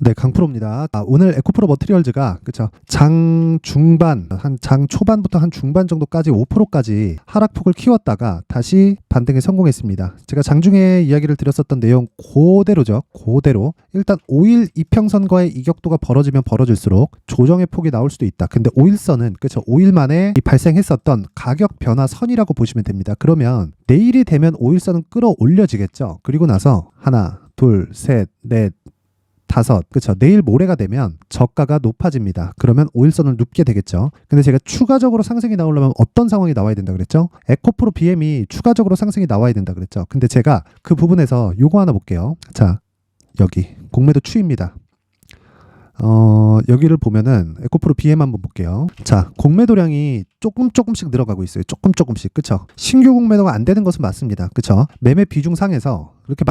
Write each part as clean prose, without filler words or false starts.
네, 강프로입니다. 오늘 에코프로 머티리얼즈가 그쵸 장 중반, 장 초반부터 한 중반 정도까지 5%까지 하락폭을 키웠다가 다시 반등에 성공했습니다. 제가 장중에 이야기를 드렸었던 내용 그대로죠. 그대로 일단 5일 이평선과의 이격도가 벌어지면 벌어질수록 조정의 폭이 나올 수도 있다. 근데 5일선은 그쵸 5일 만에 발생했었던 가격 변화 선이라고 보시면 됩니다. 그러면 내일이 되면 5일선은 끌어올려지겠죠. 그리고 나서 하나, 둘, 셋, 넷, 다섯, 그쵸. 내일 모레가 되면 저가가 높아집니다. 그러면 5일선을 눕게 되겠죠. 근데 제가 추가적으로 상승이 나오려면 어떤 상황이 나와야 된다 그랬죠? 에코프로 BM이 추가적으로 상승이 나와야 된다 그랬죠. 근데 제가 그 부분에서 요거 하나 볼게요. 자, 여기 공매도 추입니다. 여기를 보면은 에코프로 BM 한번 볼게요. 자, 공매도량이 조금씩 늘어가고 있어요. 조금씩. 그쵸? 신규 공매도가 안 되는 것은 맞습니다. 그쵸? 매매 비중 상에서 그렇게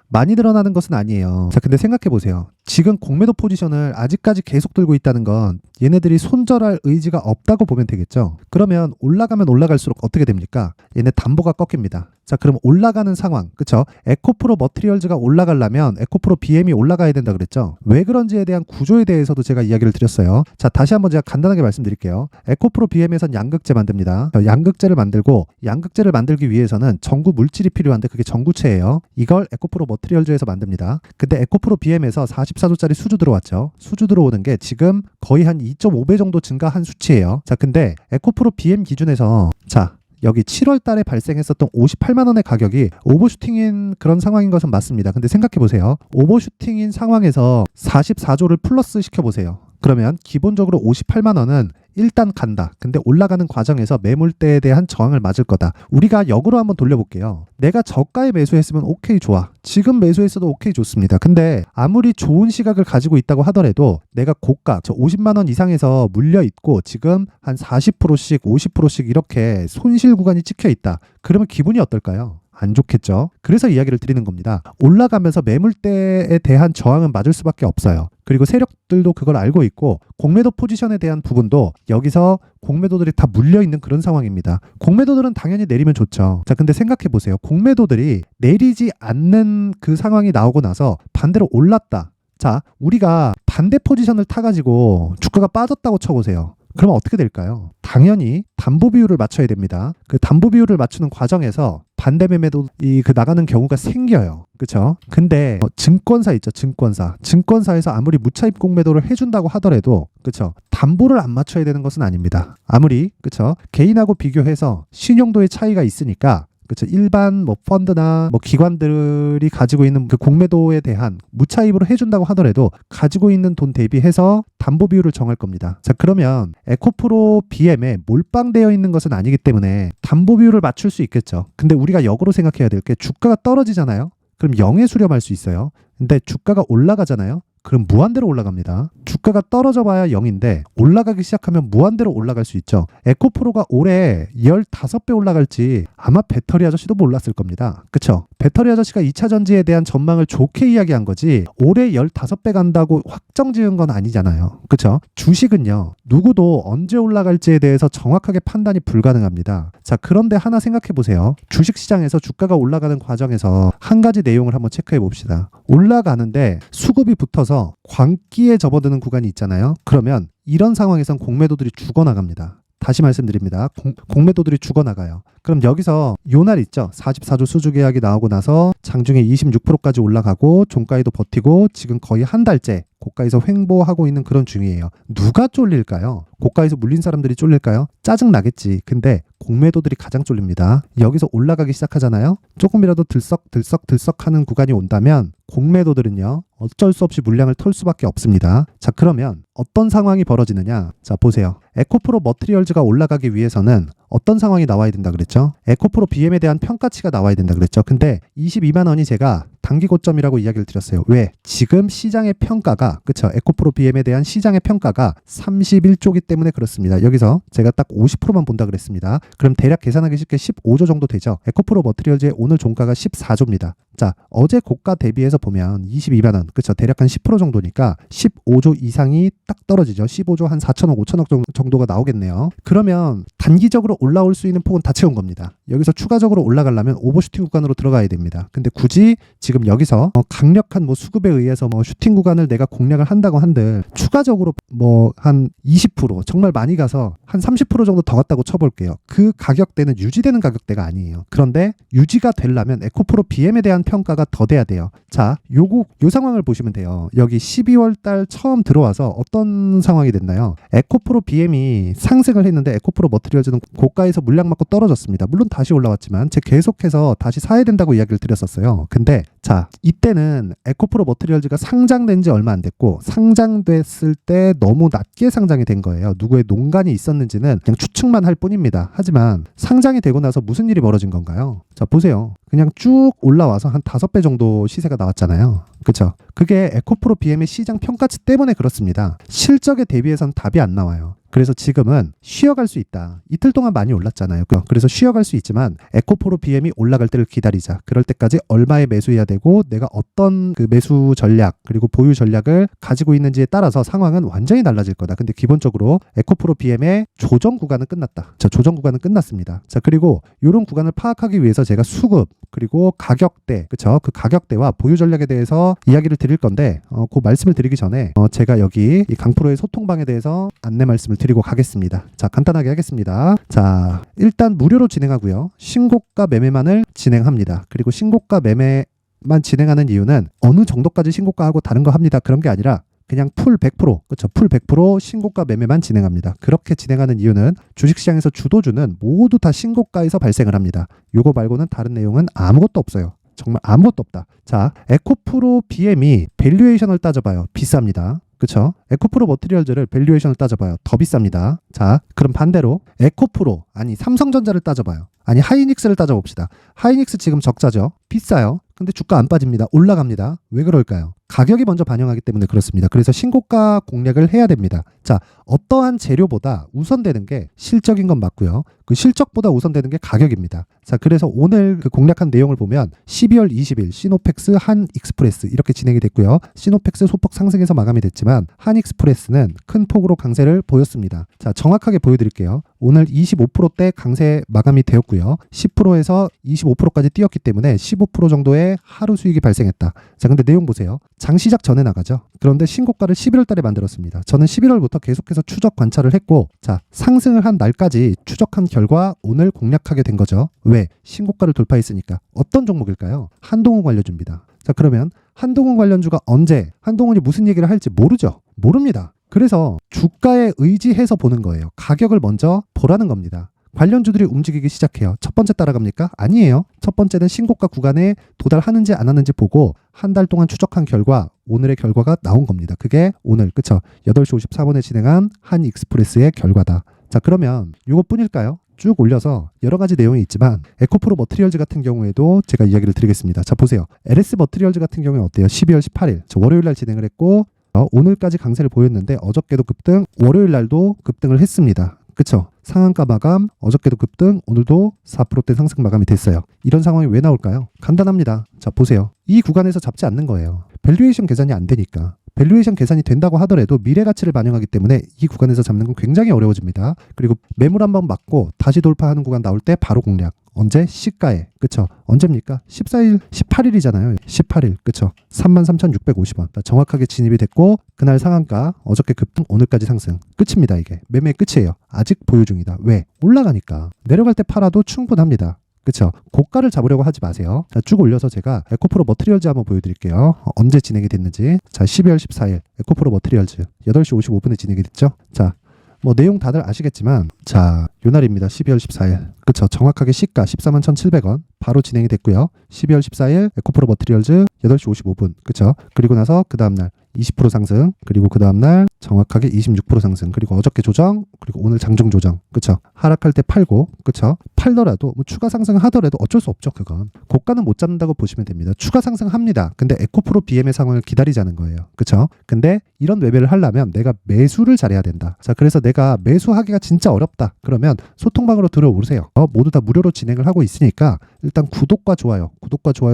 많이 늘어나는 것은 아니에요. 자, 근데 생각해 보세요. 지금 공매도 포지션을 아직까지 계속 들고 있다는 건 얘네들이 손절할 의지가 없다고 보면 되겠죠. 그러면 올라가면 올라갈수록 어떻게 됩니까? 얘네 담보가 꺾입니다. 자, 그럼 올라가는 상황, 그쵸? 에코프로 머티리얼즈가 올라가려면 에코프로 BM이 올라가야 된다 그랬죠. 왜 그런지에 대한 구조에 대해서도 제가 이야기를 드렸어요. 자, 다시 한번 제가 간단하게 말씀드릴게요. 에코프로 BM에선 양극재 만듭니다. 양극재를 만들고 양극재를 만들기 위해서는 전구 물질이 필요한데 그게 전구체예요. 이걸 에코프로 머티리얼즈에서 만듭니다. 근데 에코프로 BM에서 44조짜리 수주 들어왔죠. 수주 들어오는 게 지금 거의 한 2.5배 정도 증가한 수치예요. 자, 근데 에코프로 BM 기준에서 자, 여기 7월 달에 발생했었던 58만 원의 가격이 오버슈팅인 그런 상황인 것은 맞습니다. 근데 생각해 보세요. 오버슈팅인 상황에서 44조를 플러스 시켜보세요. 그러면 기본적으로 58만 원은 일단 간다. 근데 올라가는 과정에서 매물대에 대한 저항을 맞을 거다. 우리가 역으로 한번 돌려볼게요. 내가 저가에 매수했으면 오케이 좋아. 지금 매수했어도 오케이 좋습니다. 근데 아무리 좋은 시각을 가지고 있다고 하더라도 내가 고가 50만 원 이상에서 물려 있고 지금 한 40%씩 50%씩 이렇게 손실 구간이 찍혀 있다. 그러면 기분이 어떨까요? 안 좋겠죠. 그래서 이야기를 드리는 겁니다. 올라가면서 매물대에 대한 저항은 맞을 수밖에 없어요. 그리고 세력들도 그걸 알고 있고 공매도 포지션에 대한 부분도 여기서 공매도들이 다 물려있는 그런 상황입니다. 공매도들은 당연히 내리면 좋죠. 자, 근데 생각해 보세요. 공매도들이 내리지 않는 그 상황이 나오고 나서 반대로 올랐다. 자, 우리가 반대 포지션을 타가지고 주가가 빠졌다고 쳐보세요. 그러면 어떻게 될까요? 당연히 담보 비율을 맞춰야 됩니다. 그 담보 비율을 맞추는 과정에서 반대 매매도 나가는 경우가 생겨요. 그쵸? 근데 증권사 있죠. 증권사에서 아무리 무차입 공매도를 해준다고 하더라도 그쵸? 담보를 안 맞춰야 되는 것은 아닙니다. 아무리 그쵸? 개인하고 비교해서 신용도의 차이가 있으니까 그렇죠. 일반 펀드나 기관들이 가지고 있는 그 공매도에 대한 무차입으로 해준다고 하더라도 가지고 있는 돈 대비해서 담보 비율을 정할 겁니다. 자, 그러면 에코프로 BM에 몰빵되어 있는 것은 아니기 때문에 담보 비율을 맞출 수 있겠죠. 근데 우리가 역으로 생각해야 될 게 주가가 떨어지잖아요. 그럼 0에 수렴할 수 있어요. 근데 주가가 올라가잖아요. 그럼 무한대로 올라갑니다. 주가가 떨어져 봐야 0인데 올라가기 시작하면 무한대로 올라갈 수 있죠. 에코프로가 올해 15배 올라갈지 아마 배터리 아저씨도 몰랐을 겁니다. 그쵸? 배터리 아저씨가 2차 전지에 대한 전망을 좋게 이야기한 거지 올해 15배 간다고 확정 지은 건 아니잖아요. 그쵸? 주식은요. 누구도 언제 올라갈지에 대해서 정확하게 판단이 불가능합니다. 자, 그런데 하나 생각해 보세요. 주식시장에서 주가가 올라가는 과정에서 한 가지 내용을 한번 체크해 봅시다. 올라가는데 수급이 붙어서 광기에 접어드는 구간이 있잖아요. 그러면 이런 상황에선 공매도들이 죽어나갑니다. 다시 말씀드립니다. 공매도들이 죽어나가요. 그럼 여기서 요날 있죠. 44조 수주 계약이 나오고 나서 장중에 26%까지 올라가고 종가에도 버티고 지금 거의 한 달째 고가에서 횡보하고 있는 그런 중이에요. 누가 쫄릴까요? 고가에서 물린 사람들이 쫄릴까요? 짜증 나겠지. 근데 공매도들이 가장 쫄립니다. 여기서 올라가기 시작하잖아요. 조금이라도 들썩 하는 구간이 온다면 공매도들은요. 어쩔 수 없이 물량을 털 수밖에 없습니다. 자, 그러면 어떤 상황이 벌어지느냐? 자, 보세요. 에코프로 머티리얼즈가 올라가기 위해서는 어떤 상황이 나와야 된다 그랬죠? 에코프로 BM에 대한 평가치가 나와야 된다 그랬죠? 근데 22만 원이 제가 단기 고점이라고 이야기를 드렸어요. 왜? 지금 시장의 평가가 그쵸? 에코프로 BM에 대한 시장의 평가가 31조기 때문에 그렇습니다. 여기서 제가 딱 50%만 본다 그랬습니다. 그럼 대략 계산하기 쉽게 15조 정도 되죠. 에코프로 머티리얼즈의 오늘 종가가 14조입니다. 자, 어제 고가 대비해서 보면 22만 원, 그쵸? 대략 한 10% 정도니까 15조 이상이 딱 떨어지죠. 15조 한 4천억, 5천억 정도가 나오겠네요. 그러면 단기적으로 올라올 수 있는 폭은 다 채운 겁니다. 여기서 추가적으로 올라가려면 오버슈팅 구간으로 들어가야 됩니다. 근데 굳이 지금 여기서 강력한 뭐 수급에 의해서 뭐 슈팅 구간을 내가 공략을 한다고 한들 추가적으로 뭐 한 20% 정말 많이 가서 한 30% 정도 더 갔다고 쳐볼게요. 그 가격대는 유지되는 가격대가 아니에요. 그런데 유지가 되려면 에코프로 BM에 대한 평가가 더 돼야 돼요. 자, 요 상황을 보시면 돼요. 여기 12월 달 처음 들어와서 어떤 상황이 됐나요? 에코프로 BM이 상승을 했는데 에코프로 머티리얼즈는 고가에서 물량 맞고 떨어졌습니다. 물론 다시 올라왔지만 제가 계속해서 다시 사야 된다고 이야기를 드렸었어요. 근데 자, 이때는 에코프로 머티리얼즈가 상장된 지 얼마 안 됐고 상장됐을 때 너무 낮게 상장이 된 거예요. 누구의 농간이 있었는지는 그냥 추측만 할 뿐입니다. 하지만 상장이 되고 나서 무슨 일이 벌어진 건가요? 자, 보세요. 그냥 쭉 올라와서 한 5배 정도 시세가 나왔잖아요. 그쵸? 그게 에코프로 BM의 시장 평가치 때문에 그렇습니다. 실적에 대비해서는 답이 안 나와요. 그래서 지금은 쉬어갈 수 있다. 이틀 동안 많이 올랐잖아요. 그래서 쉬어갈 수 있지만 에코프로 BM이 올라갈 때를 기다리자. 그럴 때까지 얼마에 매수해야 되고 내가 어떤 그 매수 전략 그리고 보유 전략을 가지고 있는지에 따라서 상황은 완전히 달라질 거다. 근데 기본적으로 에코프로 BM의 조정 구간은 끝났다. 자, 조정 구간은 끝났습니다. 자, 그리고 이런 구간을 파악하기 위해서 제가 수급 그리고 가격대, 그쵸? 그 가격대와 보유 전략에 대해서 이야기를 드릴 건데 그 말씀을 드리기 전에 제가 여기 이 강프로의 소통방에 대해서 안내 말씀을 드리고 가겠습니다. 자, 간단하게 하겠습니다. 자, 일단 무료로 진행하고요. 신고가 매매만을 진행합니다. 그리고 신고가 매매만 진행하는 이유는 어느 정도까지 신고가하고 다른 거 합니다. 그런 게 아니라 그냥 풀 100%, 그렇죠? 풀 100% 신고가 매매만 진행합니다. 그렇게 진행하는 이유는 주식시장에서 주도주는 모두 다 신고가에서 발생을 합니다. 요거 말고는 다른 내용은 아무것도 없어요. 정말 아무것도 없다. 자, 에코프로 BM이 밸류에이션을 따져봐요. 비쌉니다. 그쵸? 에코프로 머티리얼즈를 밸류에이션을 따져봐요. 더 비쌉니다. 자, 그럼 반대로 에코프로, 아니 삼성전자를 따져봐요. 아니 하이닉스를 따져봅시다. 하이닉스 지금 적자죠? 비싸요. 근데 주가 안 빠집니다. 올라갑니다. 왜 그럴까요? 가격이 먼저 반영하기 때문에 그렇습니다. 그래서 신고가 공략을 해야 됩니다. 자, 어떠한 재료보다 우선되는 게 실적인 건 맞고요. 그 실적보다 우선되는 게 가격입니다. 자, 그래서 오늘 그 공략한 내용을 보면 12월 20일 시노펙스 한익스프레스 이렇게 진행이 됐고요. 시노펙스 소폭 상승해서 마감이 됐지만 한익스프레스는 큰 폭으로 강세를 보였습니다. 자, 정확하게 보여드릴게요. 오늘 25%대 강세 마감이 되었고요. 10%에서 25%까지 뛰었기 때문에 15% 정도의 하루 수익이 발생했다. 자, 근데 내용 보세요. 장 시작 전에 나가죠. 그런데 신고가를 11월 달에 만들었습니다. 저는 11월부터 계속해서 추적 관찰을 했고, 자, 상승을 한 날까지 추적한 결과 오늘 공략하게 된 거죠. 왜? 신고가를 돌파했으니까. 어떤 종목일까요? 한동훈 관련주입니다. 자, 그러면 한동훈 관련주가 언제, 한동훈이 무슨 얘기를 할지 모르죠. 모릅니다. 그래서 주가에 의지해서 보는 거예요. 가격을 먼저 보라는 겁니다. 관련주들이 움직이기 시작해요. 첫 번째 따라갑니까? 아니에요. 첫 번째는 신고가 구간에 도달하는지 안 하는지 보고 한 달 동안 추적한 결과 오늘의 결과가 나온 겁니다. 그게 오늘 그쵸? 8시 54분에 진행한 한익스프레스의 결과다. 자, 그러면 이것뿐일까요? 쭉 올려서 여러 가지 내용이 있지만 에코프로 머티리얼즈 같은 경우에도 제가 이야기를 드리겠습니다. 자, 보세요. LS 머티리얼즈 같은 경우는 어때요? 12월 18일 저 월요일 날 진행을 했고 오늘까지 강세를 보였는데 어저께도 급등, 월요일 날도 급등을 했습니다. 그쵸? 상한가 마감, 어저께도 급등, 오늘도 4%대 상승 마감이 됐어요. 이런 상황이 왜 나올까요? 간단합니다. 자, 보세요. 이 구간에서 잡지 않는 거예요. 밸류에이션 계산이 안 되니까. 밸류에이션 계산이 된다고 하더라도 미래 가치를 반영하기 때문에 이 구간에서 잡는 건 굉장히 어려워집니다. 그리고 매물 한번 맞고 다시 돌파하는 구간 나올 때 바로 공략. 언제? 시가에. 그쵸? 언제입니까? 14일, 18일이잖아요. 18일. 그쵸? 33,650원. 정확하게 진입이 됐고 그날 상한가, 어저께 급등, 오늘까지 상승. 끝입니다. 이게. 매매 끝이에요. 아직 보유 중이다. 왜? 올라가니까. 내려갈 때 팔아도 충분합니다. 그쵸? 고가를 잡으려고 하지 마세요. 자, 쭉 올려서 제가 에코프로 머티리얼즈 한번 보여드릴게요. 언제 진행이 됐는지. 자, 12월 14일 에코프로 머티리얼즈 8시 55분에 진행이 됐죠. 자, 뭐 내용 다들 아시겠지만 자, 요 날입니다. 12월 14일. 그쵸? 정확하게 시가 141,700원 바로 진행이 됐고요. 12월 14일 에코프로 머티리얼즈 8시 55분. 그쵸? 그리고 나서 그 다음날 20% 상승, 그리고 그 다음날 정확하게 26% 상승. 그리고 어저께 조정, 그리고 오늘 장중 조정. 그쵸? 하락할 때 팔고, 그쵸? 팔더라도 뭐 추가 상승하더라도 어쩔 수 없죠. 그건 고가는 못 잡는다고 보시면 됩니다. 추가 상승합니다. 근데 에코프로 BM의 상황을 기다리자는 거예요. 그쵸? 근데 이런 매매를 하려면 내가 매수를 잘해야 된다. 자, 그래서 내가 매수하기가 진짜 어렵다. 그러면 소통방으로 들어오세요. 모두 다 무료로 진행을 하고 있으니까 일단 구독과 좋아요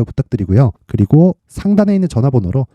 부탁드리고요. 그리고 상단에 있는 전화번호로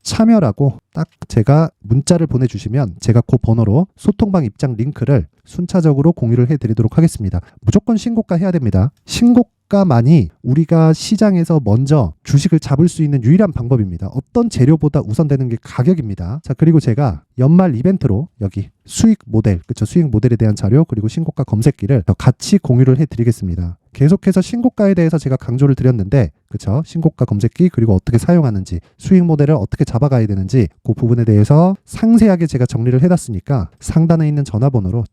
참여라고 딱 제가 문자를 보내주시면 제가 그 번호로 소통방 입장 링크를 순차적으로 공유를 해드리도록 하겠습니다. 무조건 신고가 해야 됩니다. 신고가만이 우리가 시장에서 먼저 주식을 잡을 수 있는 유일한 방법입니다. 어떤 재료보다 우선되는 게 가격입니다. 자, 그리고 제가 연말 이벤트로 여기 수익 모델, 그쵸? 수익 모델에 대한 자료 그리고 신고가 검색기를 더 같이 공유를 해드리겠습니다. 계속해서 신고가에 대해서 제가 강조를 드렸는데, 그쵸? 신고가 검색기 그리고 어떻게 사용하는지, 수익 모델을 어떻게 잡아가야 되는지 그 부분에 대해서 상세하게 제가 정리를 해놨으니까 상단에 있는 전화번호로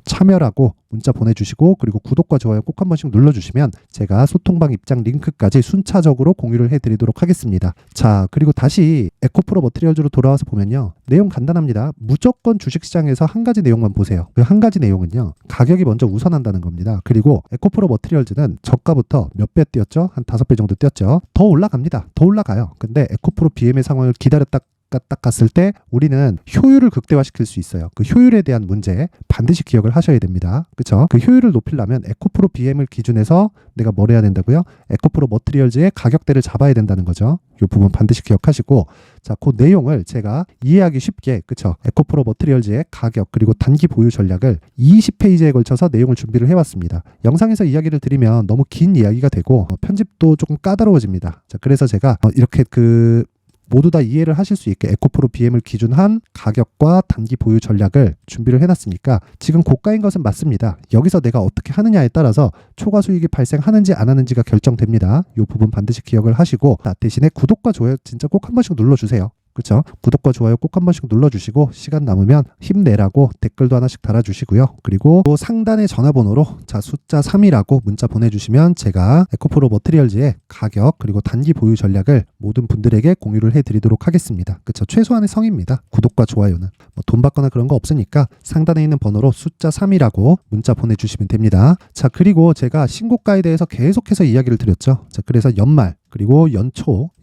참여라고 문자 보내주시고 그리고 구독과 좋아요 꼭 한 번씩 눌러주시면 제가 소통방 입장 링크까지 순차적으로 공유를 해드리도록 하겠습니다. 자, 그리고 다시 에코프로 머티리얼즈로 돌아와서 보면요. 내용 간단합니다. 무조건 주식시장에서 한 가지 내용만 보세요. 그 한 가지 내용은요. 가격이 먼저 우선한다는 겁니다. 그리고 에코프로 머티리얼즈는 저가부터 몇 배 뛰었죠? 한 5배 정도 뛰었죠? 더 올라갑니다. 더 올라가요. 근데 에코프로 BM의 상황을 기다렸다 딱 갔을 때 우리는 효율을 극대화시킬 수 있어요. 그 효율에 대한 문제 반드시 기억을 하셔야 됩니다. 그쵸? 그 효율을 높이려면 에코프로 BM을 기준해서 내가 뭘 해야 된다고요? 에코프로 머티리얼즈의 가격대를 잡아야 된다는 거죠. 이 부분 반드시 기억하시고, 자, 그 내용을 제가 이해하기 쉽게, 그쵸? 에코프로 머티리얼즈의 가격 그리고 단기 보유 전략을 20페이지에 걸쳐서 내용을 준비를 해왔습니다. 영상에서 이야기를 드리면 너무 긴 이야기가 되고 편집도 조금 까다로워집니다. 자, 그래서 제가 이렇게 모두 다 이해를 하실 수 있게 에코프로 BM을 기준한 가격과 단기 보유 전략을 준비를 해놨으니까 지금 고가인 것은 맞습니다. 여기서 내가 어떻게 하느냐에 따라서 초과 수익이 발생하는지 안 하는지가 결정됩니다. 이 부분 반드시 기억을 하시고, 대신에 구독과 좋아요 진짜 꼭 한 번씩 눌러주세요. 그렇죠? 구독과 좋아요 꼭 한 번씩 눌러주시고 시간 남으면 힘내라고 댓글도 하나씩 달아주시고요. 그리고 또 상단의 전화번호로 숫자 3이라고 문자 보내주시면 제가 에코프로 머티리얼즈의 가격 그리고 단기 보유 전략을 모든 분들에게 공유를 해드리도록 하겠습니다. 그렇죠? 최소한의 성입니다. 구독과 좋아요는 돈 받거나 그런 거 없으니까 상단에 있는 번호로 숫자 3이라고 문자 보내주시면 됩니다. 자, 그리고 제가 신고가에 대해서 계속해서 이야기를 드렸죠. 자, 그래서 연말 그리고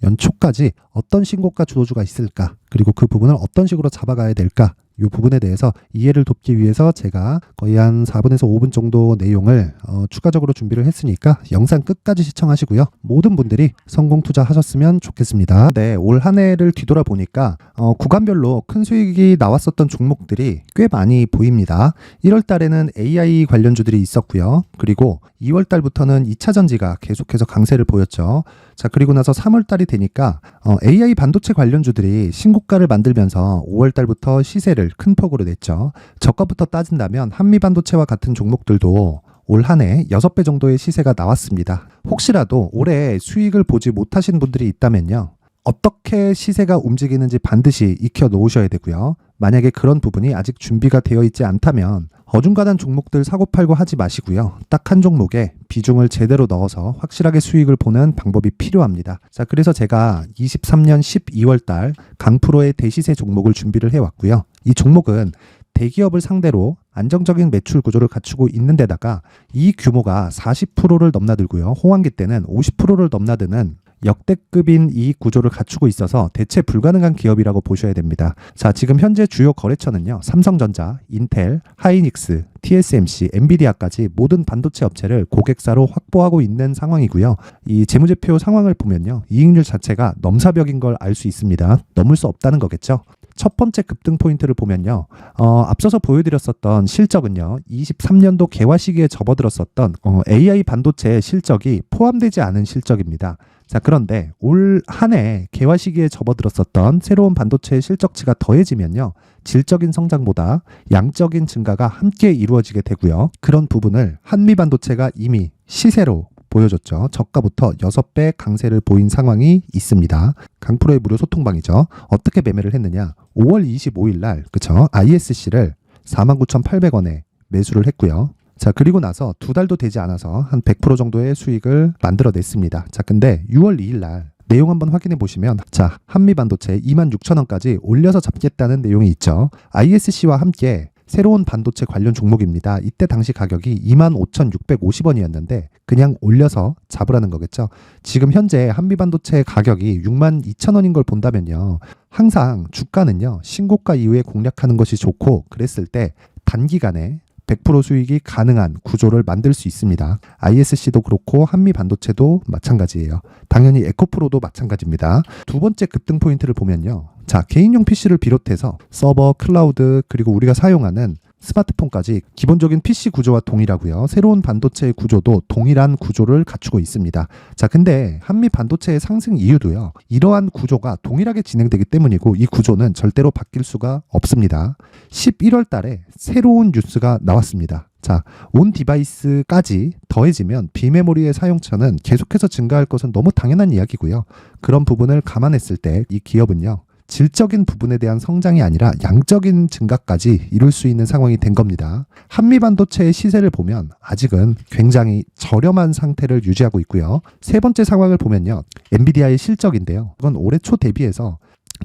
연초까지 어떤 신고가 주도주가 있을까, 그리고 그 부분을 어떤 식으로 잡아가야 될까, 이 부분에 대해서 이해를 돕기 위해서 제가 거의 한 4분에서 5분 정도 내용을 추가적으로 준비를 했으니까 영상 끝까지 시청하시고요. 모든 분들이 성공 투자하셨으면 좋겠습니다. 네, 올 한 해를 뒤돌아보니까 구간별로 큰 수익이 나왔었던 종목들이 꽤 많이 보입니다. 1월 달에는 AI 관련주들이 있었고요. 그리고 2월 달부터는 2차 전지가 계속해서 강세를 보였죠. 자, 그리고 나서 3월 달이 되니까 AI 반도체 관련주들이 신고가를 만들면서 5월 달부터 시세를 큰 폭으로 냈죠. 저가부터 따진다면 한미 반도체와 같은 종목들도 올 한 해 6배 정도의 시세가 나왔습니다. 혹시라도 올해 수익을 보지 못하신 분들이 있다면요. 어떻게 시세가 움직이는지 반드시 익혀 놓으셔야 되고요. 만약에 그런 부분이 아직 준비가 되어 있지 않다면 어중간한 종목들 사고팔고 하지 마시고요. 딱 한 종목에 비중을 제대로 넣어서 확실하게 수익을 보는 방법이 필요합니다. 자, 그래서 제가 23년 12월 달 강프로의 대시세 종목을 준비를 해왔고요. 이 종목은 대기업을 상대로 안정적인 매출 구조를 갖추고 있는 데다가 이 규모가 40%를 넘나들고요. 호황기 때는 50%를 넘나드는 역대급인 이익 구조를 갖추고 있어서 대체 불가능한 기업이라고 보셔야 됩니다. 자, 지금 현재 주요 거래처는요. 삼성전자, 인텔, 하이닉스, TSMC, 엔비디아까지 모든 반도체 업체를 고객사로 확보하고 있는 상황이고요. 이 재무제표 상황을 보면요. 이익률 자체가 넘사벽인 걸 알 수 있습니다. 넘을 수 없다는 거겠죠. 첫 번째 급등 포인트를 보면요. 앞서서 보여드렸었던 실적은요. 23년도 개화 시기에 접어들었었던 AI 반도체의 실적이 포함되지 않은 실적입니다. 자, 그런데 올 한 해 개화 시기에 접어들었었던 새로운 반도체의 실적치가 더해지면요. 질적인 성장보다 양적인 증가가 함께 이루어지게 되고요. 그런 부분을 한미 반도체가 이미 시세로 보여줬죠. 저가부터 6배 강세를 보인 상황이 있습니다. 강프로의 무료 소통방이죠. 어떻게 매매를 했느냐. 5월 25일 날, 그쵸? ISC를 49,800원에 매수를 했고요. 자, 그리고 나서 2달도 되지 않아서 한 100% 정도의 수익을 만들어냈습니다. 자, 근데 6월 2일 날 내용 한번 확인해 보시면 자, 한미반도체 26,000원까지 올려서 잡겠다는 내용이 있죠. ISC와 함께 새로운 반도체 관련 종목입니다. 이때 당시 가격이 25,650원이었는데 그냥 올려서 잡으라는 거겠죠. 지금 현재 한미반도체 가격이 62,000원인 걸 본다면요. 항상 주가는요. 신고가 이후에 공략하는 것이 좋고 그랬을 때 단기간에 100% 수익이 가능한 구조를 만들 수 있습니다. ISC도 그렇고 한미반도체도 마찬가지예요. 당연히 에코프로도 마찬가지입니다. 두 번째 급등 포인트를 보면요. 자, 개인용 PC를 비롯해서 서버, 클라우드, 그리고 우리가 사용하는 스마트폰까지 기본적인 PC 구조와 동일하고요. 새로운 반도체의 구조도 동일한 구조를 갖추고 있습니다. 자, 근데 한미 반도체의 상승 이유도요. 이러한 구조가 동일하게 진행되기 때문이고 이 구조는 절대로 바뀔 수가 없습니다. 11월 달에 새로운 뉴스가 나왔습니다. 자, 온 디바이스까지 더해지면 비메모리의 사용처는 계속해서 증가할 것은 너무 당연한 이야기고요. 그런 부분을 감안했을 때 이 기업은요. 질적인 부분에 대한 성장이 아니라 양적인 증가까지 이룰 수 있는 상황이 된 겁니다. 한미반도체의 시세를 보면 아직은 굉장히 저렴한 상태를 유지하고 있고요. 세 번째 상황을 보면요. 엔비디아의 실적인데요. 이건 올해 초 대비해서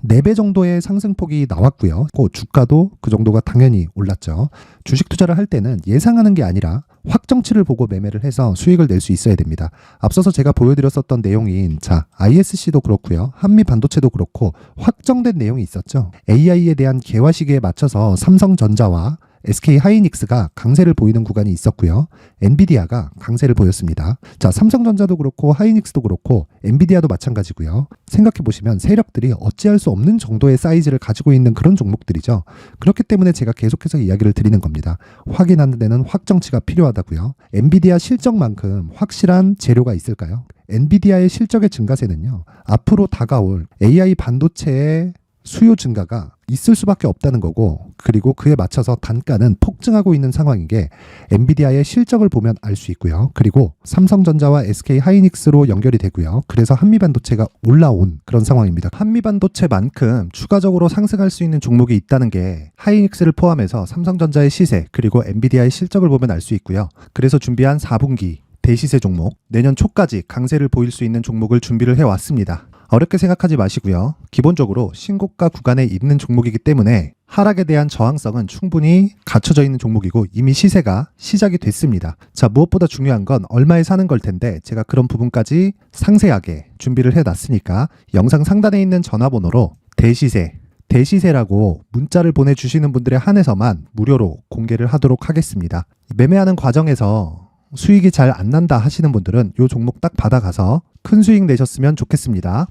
4배 정도의 상승폭이 나왔고요. 주가도 그 정도가 당연히 올랐죠. 주식 투자를 할 때는 예상하는 게 아니라 확정치를 보고 매매를 해서 수익을 낼 수 있어야 됩니다. 앞서서 제가 보여드렸었던 내용인 자, ISC도 그렇고요. 한미 반도체도 그렇고 확정된 내용이 있었죠. AI에 대한 개화 시기에 맞춰서 삼성전자와 SK 하이닉스가 강세를 보이는 구간이 있었고요. 엔비디아가 강세를 보였습니다. 자, 삼성전자도 그렇고 하이닉스도 그렇고 엔비디아도 마찬가지고요. 생각해 보시면 세력들이 어찌할 수 없는 정도의 사이즈를 가지고 있는 그런 종목들이죠. 그렇기 때문에 제가 계속해서 이야기를 드리는 겁니다. 확인하는 데는 확정치가 필요하다고요. 엔비디아 실적만큼 확실한 재료가 있을까요? 엔비디아의 실적의 증가세는요. 앞으로 다가올 AI 반도체의 수요 증가가 있을 수밖에 없다는 거고 그리고 그에 맞춰서 단가는 폭증하고 있는 상황인 게 엔비디아의 실적을 보면 알 수 있고요. 그리고 삼성전자와 SK 하이닉스로 연결이 되고요. 그래서 한미반도체가 올라온 그런 상황입니다. 한미반도체만큼 추가적으로 상승할 수 있는 종목이 있다는 게 하이닉스를 포함해서 삼성전자의 시세 그리고 엔비디아의 실적을 보면 알 수 있고요. 그래서 준비한 4분기 대시세 종목 내년 초까지 강세를 보일 수 있는 종목을 준비를 해왔습니다. 어렵게 생각하지 마시고요. 기본적으로 신고가 구간에 있는 종목이기 때문에 하락에 대한 저항성은 충분히 갖춰져 있는 종목이고 이미 시세가 시작이 됐습니다. 자, 무엇보다 중요한 건 얼마에 사는 걸 텐데 제가 그런 부분까지 상세하게 준비를 해놨으니까 영상 상단에 있는 전화번호로 대시세라고 문자를 보내주시는 분들에 한해서만 무료로 공개를 하도록 하겠습니다. 매매하는 과정에서 수익이 잘 안 난다 하시는 분들은 이 종목 딱 받아가서 큰 수익 내셨으면 좋겠습니다.